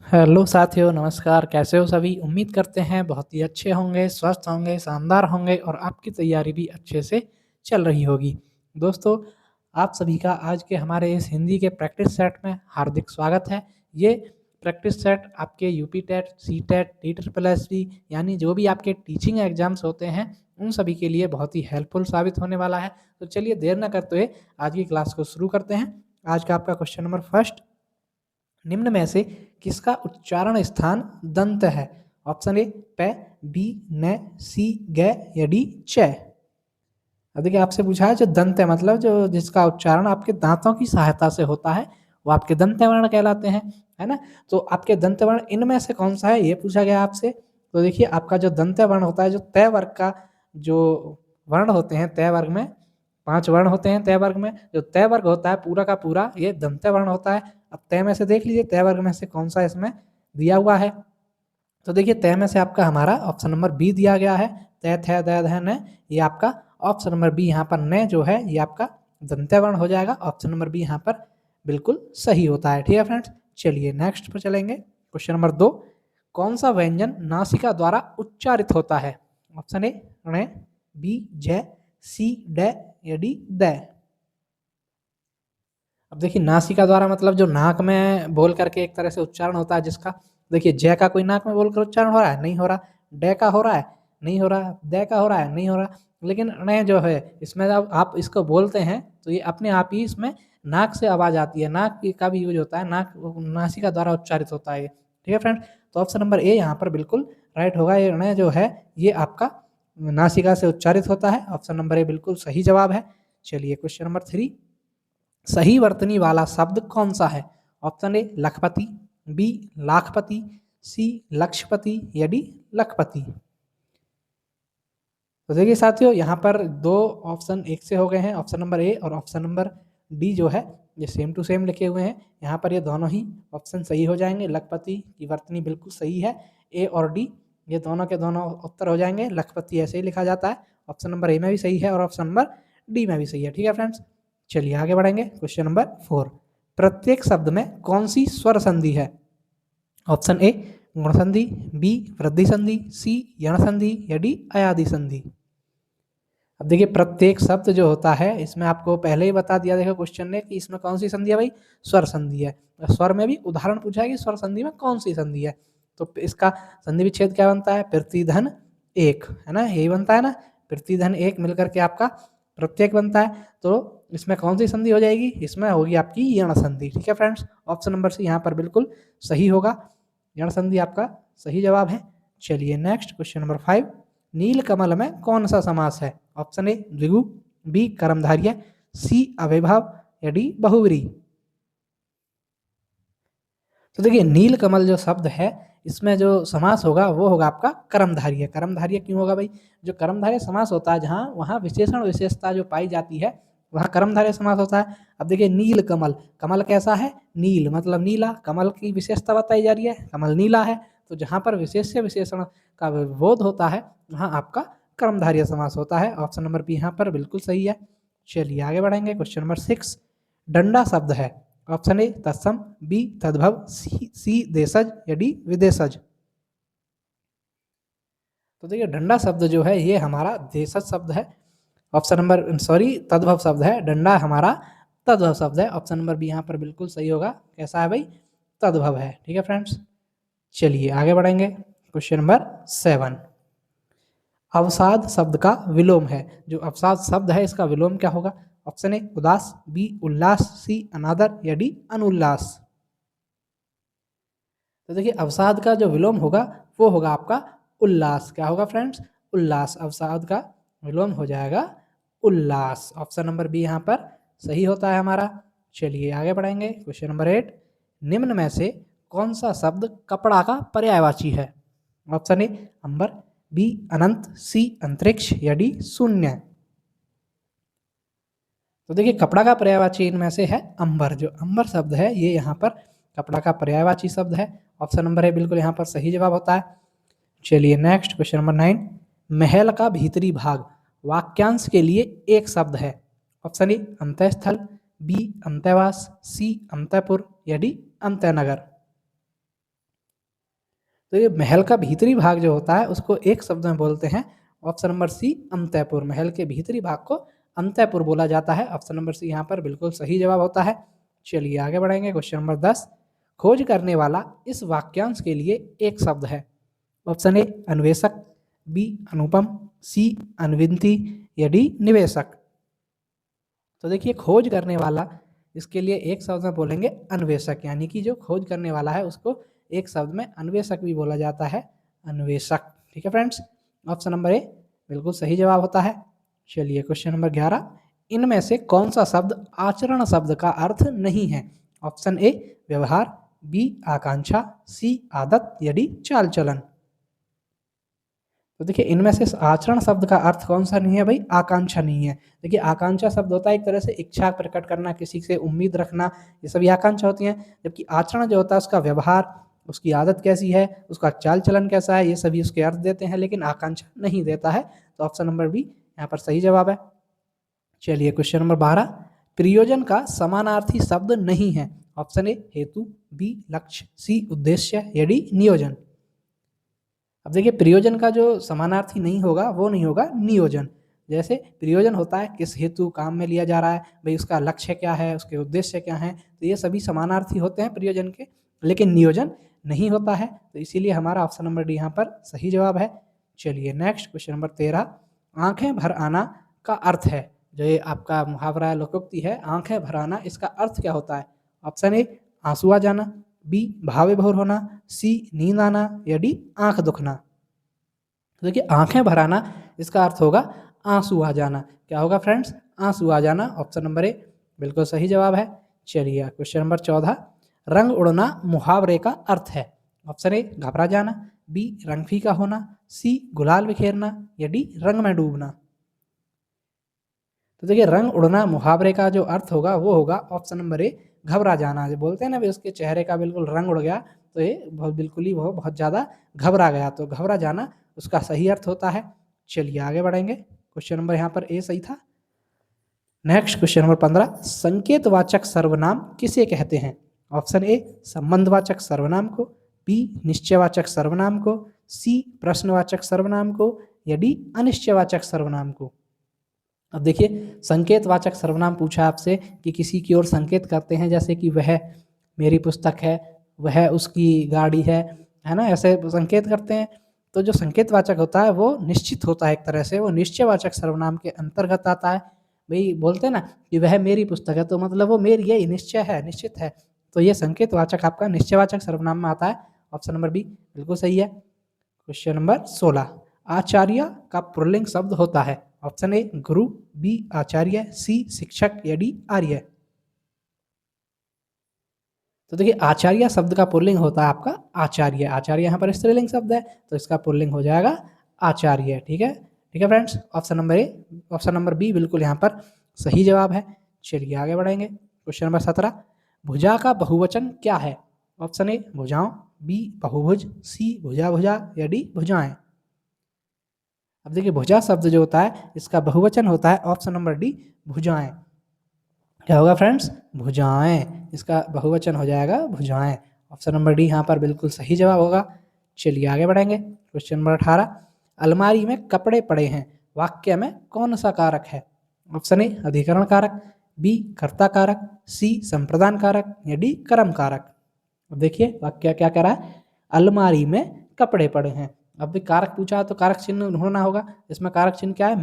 Hello साथियों, नमस्कार। कैसे हो सभी? उम्मीद करते हैं बहुत ही अच्छे होंगे, स्वस्थ होंगे, शानदार होंगे और आपकी तैयारी भी अच्छे से चल रही होगी। दोस्तों, आप सभी का आज के हमारे इस हिंदी के प्रैक्टिस सेट में हार्दिक स्वागत है। ये प्रैक्टिस सेट आपके UP TET, C TET, T triple S B यानी जो भी आपके टीचिंग एग्जाम्स होते हैं उन सभी के लिए बहुत ही हेल्पफुल साबित होने वाला है। तो चलिए देर न करते हुए आज की क्लास को शुरू करते हैं। आज का आपका क्वेश्चन नंबर फर्स्ट, निम्न में से किसका उच्चारण स्थान दंत है? ऑप्शन ए पे, बी न, सी ग या डी च। अब देखिए आपसे पूछा है जो दंत है मतलब जो जिसका उच्चारण आपके दांतों की सहायता से होता है वो आपके दंत वर्ण कहलाते हैं, है ना। तो आपके दंत वर्ण इनमें से कौन सा है ये पूछा गया आपसे। तो देखिए आपका जो दंत वर्ण होता है, जो तय वर्ग का जो वर्ण होते हैं, तय वर्ग में 5 वर्ण होते हैं। तय वर्ग में जो तय वर्ग होता है पूरा का पूरा ये दंत वर्ण होता है। अब तय में से देख लीजिए तय वर्ग में से कौन सा इसमें दिया हुआ है। तो देखिए तय में से आपका हमारा ऑप्शन नंबर बी दिया गया है। तय थ द ध न, ये आपका ऑप्शन नंबर बी यहाँ पर न जो है ये आपका दंत्य वर्ण हो जाएगा। ऑप्शन नंबर बी यहाँ पर बिल्कुल सही होता है। ठीक है फ्रेंड्स, चलिए नेक्स्ट पर चलेंगे। क्वेश्चन नंबर 2, कौन सा व्यंजन नासिका द्वारा उच्चारित होता है? ऑप्शन ए ण, बी ज, सी ड या डी द। अब देखिए नासिका द्वारा मतलब जो नाक में बोल करके एक तरह से उच्चारण होता है जिसका। देखिए जय का कोई नाक में बोलकर उच्चारण हो रहा है? नहीं हो रहा। डे का हो रहा है? नहीं हो रहा। द का हो रहा है? नहीं हो रहा। लेकिन ण जो है इसमें जब आप इसको बोलते हैं तो ये अपने आप ही इसमें नाक से आवाज आती है, नाक का भी यूज होता है, नाक नासिका द्वारा उच्चारित होता है। ठीक है फ्रेंड, तो ऑप्शन नंबर ए यहाँ पर बिल्कुल राइट होगा। ये ण जो है ये आपका नासिका से उच्चारित होता है। ऑप्शन नंबर ए बिल्कुल सही जवाब है। चलिए क्वेश्चन नंबर 3, सही वर्तनी वाला शब्द कौन सा है? ऑप्शन ए लखपति, बी लाखपति, सी लक्षपति या डी लखपति। तो देखिए साथियों यहाँ पर 2 ऑप्शन एक से हो गए हैं। ऑप्शन नंबर ए और ऑप्शन नंबर डी जो है ये सेम टू सेम लिखे हुए हैं। यहाँ पर ये दोनों ही ऑप्शन सही हो जाएंगे। लखपति की वर्तनी बिल्कुल सही है। ए और डी ये दोनों के दोनों उत्तर हो जाएंगे। लखपति ऐसे ही लिखा जाता है। ऑप्शन नंबर ए में भी सही है और ऑप्शन नंबर डी में भी सही है। ठीक है फ्रेंड्स, चलिए आगे बढ़ेंगे। क्वेश्चन नंबर 4, प्रत्येक शब्द में कौन सी स्वर संधि है? ऑप्शन ए गुण संधि, बी वृद्धि संधि, सी यण संधि या डी अयादि संधि। अब देखिए प्रत्येक शब्द जो होता है इसमें आपको पहले ही बता दिया देखो क्वेश्चन ने कि इसमें कौन सी संधि है भाई? स्वर संधि है। स्वर में भी उदाहरण पूछा है कि स्वर संधि में कौन सी संधि है। तो इसका संधि विच्छेद क्या बनता है? प्रतिधन एक, है ना, यही बनता है ना। प्रतिधन एक मिलकर के आपका प्रत्येक बनता है। तो इसमें कौन सी संधि हो जाएगी? इसमें होगी आपकी यण संधि। ठीक है फ्रेंड्स, ऑप्शन नंबर सी यहाँ पर बिल्कुल सही होगा। यण संधि आपका सही जवाब है। चलिए next question number 5, Neel Kamal में कौन सा समास है? ऑप्शन ए द्विगु, बी कर्मधारय, सी अव्ययभाव या डी बहुव्रीहि। तो देखिए नील कमल जो शब्द है इसमें जो समास होगा वो होगा आपका कर्मधारय। कर्मधारय क्यों होगा भाई? जो कर्मधारय समास होता है जहाँ वहाँ विशेषण विशेषता जो पाई जाती है वहाँ कर्मधारय समास होता है। अब देखिए नील कमल, कमल कैसा है? नील मतलब नीला। कमल की विशेषता बताई जा रही है, कमल नीला है। तो जहाँ पर विशेष्य विशेषण का बोध होता है वहाँ आपका कर्मधारय समास होता है। ऑप्शन नंबर बी यहाँ पर बिल्कुल सही है। चलिए आगे बढ़ेंगे। क्वेश्चन नंबर 6, डंडा शब्द है। ऑप्शन ए तत्सम, बी तद्भव, सी देशज या डी विदेशज। तो देखिए डंडा शब्द जो है ये हमारा देशज शब्द है। ऑप्शन नंबर सॉरी तद्भव शब्द है। डंडा हमारा तद्भव शब्द है। ऑप्शन नंबर बी यहाँ पर बिल्कुल सही होगा। कैसा है भाई? तद्भव है। ठीक है फ्रेंड्स, चलिए आगे बढ़ेंगे। क्वेश्चन नंबर 7, अवसाद शब्द का विलोम है। जो अवसाद शब्द है इसका विलोम क्या होगा? ऑप्शन ए उदास, बी उल्लास, सी अनादर या डी अनुल्लास। तो देखिए अवसाद का जो विलोम होगा वो होगा आपका उल्लास। क्या होगा फ्रेंड्स? उल्लास। अवसाद का विलोम हो जाएगा उल्लास। ऑप्शन नंबर बी यहाँ पर सही होता है हमारा। चलिए आगे बढ़ेंगे। क्वेश्चन नंबर 8, निम्न में से कौन सा शब्द कपड़ा का पर्यायवाची है? ऑप्शन ए अंबर, बी अनंत, सी अंतरिक्ष या डी शून्य। तो देखिए कपड़ा का पर्यायवाची इनमें से है अंबर। जो अंबर शब्द है ये यहाँ पर कपड़ा का पर्यायवाची शब्द है। ऑप्शन नंबर ए बिल्कुल यहाँ पर सही जवाब होता है। चलिए नेक्स्ट क्वेश्चन नंबर 9, महल का भीतरी भाग वाक्यांश के लिए एक शब्द है। ऑप्शन ए अंतःस्थल, बी अंतःवास, सी अंतःपुर या डी अंतःनगर। तो ये महल का भीतरी भाग जो होता है उसको एक शब्द में बोलते हैं, ऑप्शन नंबर सी अंतःपुर। महल के भीतरी भाग को अंतःपुर बोला जाता है। ऑप्शन नंबर सी यहाँ पर बिल्कुल सही जवाब होता है। चलिए आगे बढ़ेंगे। क्वेश्चन नंबर 10, खोज करने वाला इस वाक्यांश के लिए एक शब्द है। ऑप्शन ए अन्वेषक, बी अनुपम, सी अनविंती या डी निवेशक। तो देखिए खोज करने वाला, इसके लिए एक शब्द में बोलेंगे अन्वेषक, यानी कि जो खोज करने वाला है उसको एक शब्द में अन्वेषक भी बोला जाता है, अन्वेषक। ठीक है फ्रेंड्स, ऑप्शन नंबर ए बिल्कुल सही जवाब होता है। चलिए क्वेश्चन नंबर 11, इनमें से कौन सा शब्द आचरण शब्द का अर्थ नहीं है। ऑप्शन ए व्यवहार, बी आकांक्षा, सी आदत या डी चाल चलन। तो देखिए इनमें से आचरण शब्द का अर्थ कौन सा नहीं है भाई, आकांक्षा नहीं है। देखिए आकांक्षा शब्द होता है एक तरह से इच्छा प्रकट करना, किसी से उम्मीद रखना, ये सभी आकांक्षा होती हैं। जबकि आचरण जो होता है उसका व्यवहार, उसकी आदत कैसी है, उसका चाल चलन कैसा है, ये सभी उसके अर्थ देते हैं, लेकिन आकांक्षा नहीं देता है। तो ऑप्शन नंबर बी यहाँ पर सही जवाब है। चलिए क्वेश्चन नंबर 12, प्रयोजन का समानार्थी शब्द नहीं है। ऑप्शन ए हेतु, बी लक्ष्य, सी उद्देश्य या डी नियोजन। अब देखिए प्रयोजन का जो समानार्थी नहीं होगा वो नहीं होगा नियोजन। जैसे प्रयोजन होता है किस हेतु काम में लिया जा रहा है, भाई उसका लक्ष्य क्या है, उसके उद्देश्य क्या है, तो ये सभी समानार्थी होते हैं प्रयोजन के, लेकिन नियोजन नहीं होता है। तो इसीलिए हमारा ऑप्शन नंबर डी यहाँ पर सही जवाब है। चलिए नेक्स्ट क्वेश्चन नंबर 13, आंखें भर आना का अर्थ है, जो ये आपका मुहावरा लोकोक्ति है, आंखें भर आना, इसका अर्थ क्या होता है। ऑप्शन ए आंसू आ जाना, बी भाव विभोर होना, सी नींद आना या डी आंख दुखना। तो देखिए आंखें भर आना इसका अर्थ होगा आंसू आ जाना। क्या होगा फ्रेंड्स, आंसू आ जाना। ऑप्शन नंबर ए बिल्कुल सही जवाब है। चलिए क्वेश्चन नंबर 14, रंग उड़ना मुहावरे का अर्थ है। ऑप्शन ए घबरा जाना, बी रंग फीका होना, सी गुलाल बिखेरना या डी रंग में डूबना। तो देखिए रंग उड़ना मुहावरे का जो अर्थ होगा वो होगा ऑप्शन नंबर ए घबरा जाना। जो बोलते हैं ना भाई उसके चेहरे का बिल्कुल रंग उड़ गया, तो ये बिल्कुल ही वो बहुत ज़्यादा घबरा गया, तो घबरा जाना उसका सही अर्थ होता है। चलिए आगे बढ़ेंगे। क्वेश्चन नंबर यहाँ पर ए सही था। नेक्स्ट क्वेश्चन नंबर 15, संकेतवाचक सर्वनाम किसे कहते हैं। ऑप्शन ए संबंधवाचक सर्वनाम को, बी निश्चयवाचक सर्वनाम को, सी प्रश्नवाचक सर्वनाम को या डी अनिश्चयवाचक सर्वनाम को। अब देखिए संकेतवाचक सर्वनाम पूछा आपसे कि किसी की ओर संकेत करते हैं, जैसे कि वह मेरी पुस्तक है, वह उसकी गाड़ी है ना, ऐसे संकेत करते हैं। तो जो संकेतवाचक होता है वो निश्चित होता है, एक तरह से वो निश्चयवाचक सर्वनाम के अंतर्गत आता है। भाई बोलते हैं ना कि वह मेरी पुस्तक है, तो मतलब वो मेरी यही निश्चय है, निश्चित है। तो ये संकेतवाचक आपका निश्चयवाचक सर्वनाम में आता है। ऑप्शन नंबर बी बिल्कुल सही है। क्वेश्चन नंबर 16, आचार्य का पुल्लिंग शब्द होता है। ऑप्शन ए गुरु, बी आचार्य, सी शिक्षक या डी आर्य। तो देखिए आचार्य शब्द का पुल्लिंग होता है आपका आचार्य। आचार्य यहाँ पर स्त्रीलिंग शब्द है, तो इसका पुल्लिंग हो जाएगा आचार्य। ठीक है, ठीक है friends, option number A, option number B बिल्कुल यहाँ पर सही जवाब है। चलिए आगे बढ़ेंगे। क्वेश्चन नंबर 17, भुजा का बहुवचन क्या है। ऑप्शन ए भुजाओं, बी बहुभुज, सी भुजा भुजा या डी भुजाएं। अब देखिए भुजा शब्द जो होता है इसका बहुवचन होता है ऑप्शन नंबर डी भुजाएं। क्या होगा फ्रेंड्स, भुजाएं, इसका बहुवचन हो जाएगा भुजाएं। ऑप्शन नंबर डी यहाँ पर बिल्कुल सही जवाब होगा। चलिए आगे बढ़ेंगे। क्वेश्चन नंबर 18, अलमारी में कपड़े पड़े हैं, वाक्य में कौन सा कारक है। ऑप्शन ए अधिकरण कारक, बी कर्ता कारक, सी संप्रदान कारक या डी कर्म कारक। देखिए वाक्य क्या कह रहा है, अलमारी में कपड़े पड़े हैं। अब भी कारक पूछा तो कारक चिन्ह ढूंढना होगा। इसमें कारक चिन्ह क्या है,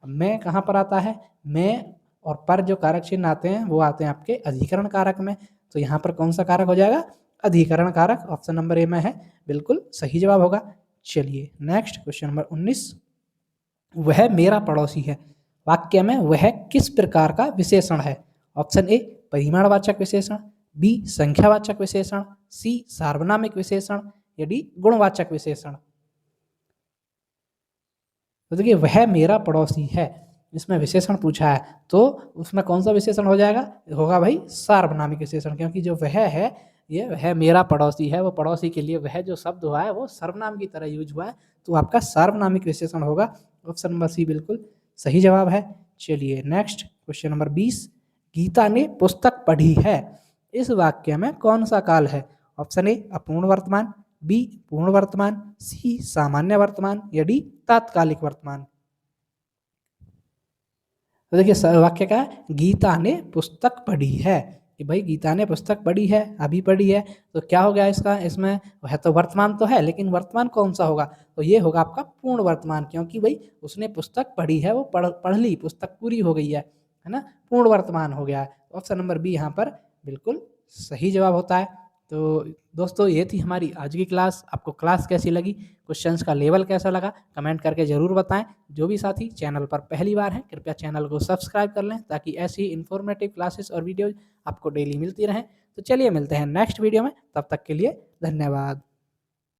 मैं कहाँ पर आता है, मैं और पर जो कारक चिन्ह आते हैं वो आते हैं आपके अधिकरण कारक में। तो यहाँ पर कौन सा कारक हो जाएगा, अधिकरण कारक। ऑप्शन नंबर ए में है, बिल्कुल सही जवाब होगा। चलिए नेक्स्ट क्वेश्चन नंबर 19, वह मेरा पड़ोसी है, वाक्य में वह किस प्रकार का विशेषण है। ऑप्शन ए परिमाणवाचक विशेषण, बी संख्यावाचक विशेषण, सी सार्वनामिक विशेषण या डी गुणवाचक विशेषण। तो देखिए वह मेरा पड़ोसी है, इसमें विशेषण पूछा है, तो उसमें कौन सा विशेषण हो जाएगा, होगा भाई सार्वनामिक विशेषण। क्योंकि जो वह है, ये वह मेरा पड़ोसी है, वो पड़ोसी के लिए वह जो शब्द हुआ है वो सर्वनाम की तरह यूज हुआ है, तो आपका सार्वनामिक विशेषण होगा। ऑप्शन नंबर सी बिल्कुल सही जवाब है। चलिए नेक्स्ट क्वेश्चन नंबर 20, गीता ने पुस्तक पढ़ी है, इस वाक्य में कौन सा काल है। ऑप्शन ए अपूर्ण वर्तमान, बी पूर्ण वर्तमान, सी सामान्य वर्तमान या डी तात्कालिक वर्तमान। तो देखिए वाक्य क्या है, गीता ने पुस्तक पढ़ी है, कि भाई गीता ने पुस्तक पढ़ी है, अभी पढ़ी है, तो क्या हो गया इसका, इसमें वह तो वर्तमान तो है लेकिन वर्तमान कौन सा होगा, तो ये होगा आपका पूर्ण वर्तमान, क्योंकि भाई उसने पुस्तक पढ़ी है, वो पढ़ ली, पुस्तक पूरी हो गई है ना, पूर्ण वर्तमान हो गया है। ऑप्शन नंबर बी यहाँ पर बिल्कुल सही जवाब होता है। तो दोस्तों ये थी हमारी आज की क्लास। आपको क्लास कैसी लगी, क्वेश्चंस का लेवल कैसा लगा, कमेंट करके ज़रूर बताएं। जो भी साथी चैनल पर पहली बार हैं कृपया चैनल को सब्सक्राइब कर लें, ताकि ऐसी इन्फॉर्मेटिव क्लासेस और वीडियोज आपको डेली मिलती रहें। तो चलिए मिलते हैं नेक्स्ट वीडियो में, तब तक के लिए धन्यवाद।